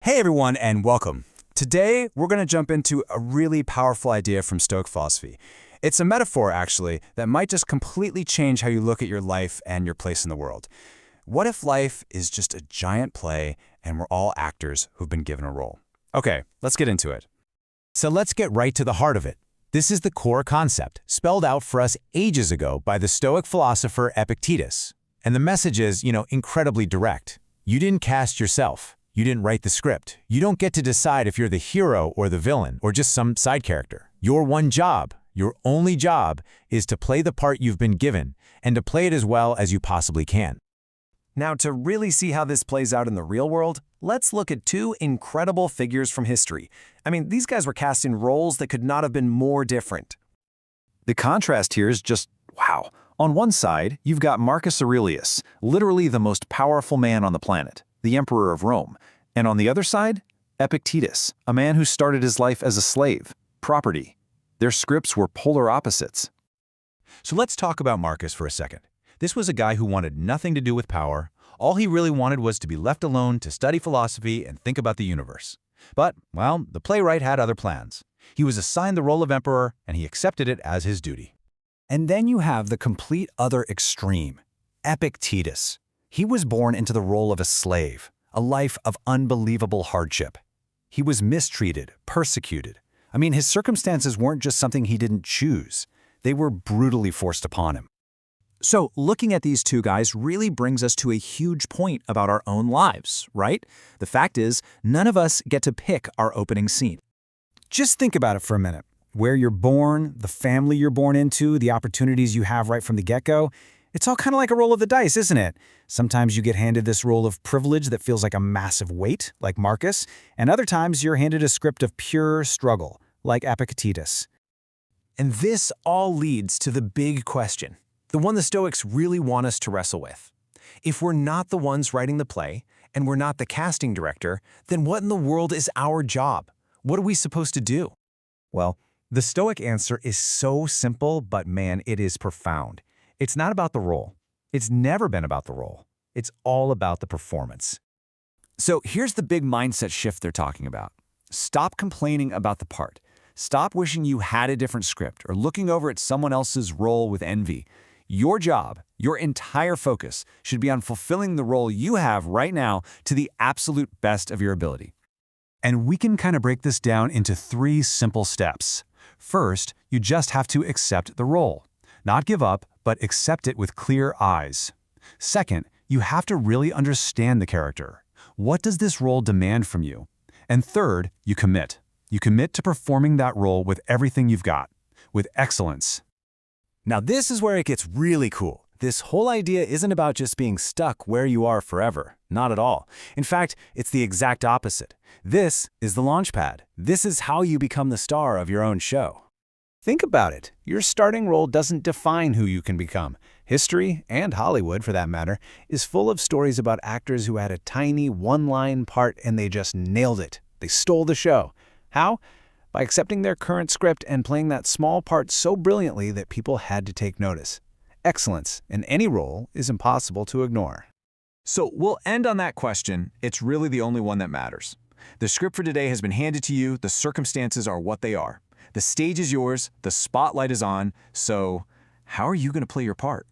Hey everyone, and welcome. Today, we're going to jump into a really powerful idea from Stoic philosophy. It's a metaphor, actually, that might just completely change how you look at your life and your place in the world. What if life is just a giant play and we're all actors who've been given a role? Okay, let's get into it. So let's get right to the heart of it. This is the core concept, spelled out for us ages ago by the Stoic philosopher Epictetus. And the message is, incredibly direct. You didn't cast yourself. You didn't write the script. You don't get to decide if you're the hero or the villain or just some side character. Your one job, your only job, is to play the part you've been given and to play it as well as you possibly can. Now, to really see how this plays out in the real world, let's look at two incredible figures from history. These guys were cast in roles that could not have been more different. The contrast here is just wow. On one side, you've got Marcus Aurelius, literally the most powerful man on the planet, the emperor of Rome. And on the other side, Epictetus, a man who started his life as a slave, property. Their scripts were polar opposites. So let's talk about Marcus for a second. This was a guy who wanted nothing to do with power. All he really wanted was to be left alone to study philosophy and think about the universe. But, well, the playwright had other plans. He was assigned the role of emperor, and he accepted it as his duty. And then you have the complete other extreme, Epictetus. He was born into the role of a slave, a life of unbelievable hardship. He was mistreated, persecuted. His circumstances weren't just something he didn't choose. They were brutally forced upon him. So, looking at these two guys really brings us to a huge point about our own lives, right? The fact is, none of us get to pick our opening scene. Just think about it for a minute. Where you're born, the family you're born into, the opportunities you have right from the get-go, it's all kind of like a roll of the dice, isn't it? Sometimes you get handed this role of privilege that feels like a massive weight, like Marcus, and other times you're handed a script of pure struggle, like Epictetus. And this all leads to the big question, the one the Stoics really want us to wrestle with. If we're not the ones writing the play, and we're not the casting director, then what in the world is our job? What are we supposed to do? Well, the Stoic answer is so simple, but man, it is profound. It's not about the role. It's never been about the role. It's all about the performance. So here's the big mindset shift they're talking about. Stop complaining about the part. Stop wishing you had a different script or looking over at someone else's role with envy. Your job, your entire focus, should be on fulfilling the role you have right now to the absolute best of your ability. And we can kind of break this down into 3 simple steps. First, you just have to accept the role. Not give up, but accept it with clear eyes. Second, you have to really understand the character. What does this role demand from you? And third, you commit. You commit to performing that role with everything you've got, with excellence. Now this is where it gets really cool. This whole idea isn't about just being stuck where you are forever. Not at all. In fact, it's the exact opposite. This is the launch pad. This is how you become the star of your own show. Think about it. Your starting role doesn't define who you can become. History, and Hollywood for that matter, is full of stories about actors who had a tiny one-line part and they just nailed it. They stole the show. How? By accepting their current script and playing that small part so brilliantly that people had to take notice. Excellence in any role is impossible to ignore. So we'll end on that question. It's really the only one that matters. The script for today has been handed to you. The circumstances are what they are. The stage is yours. The spotlight is on. So how are you going to play your part?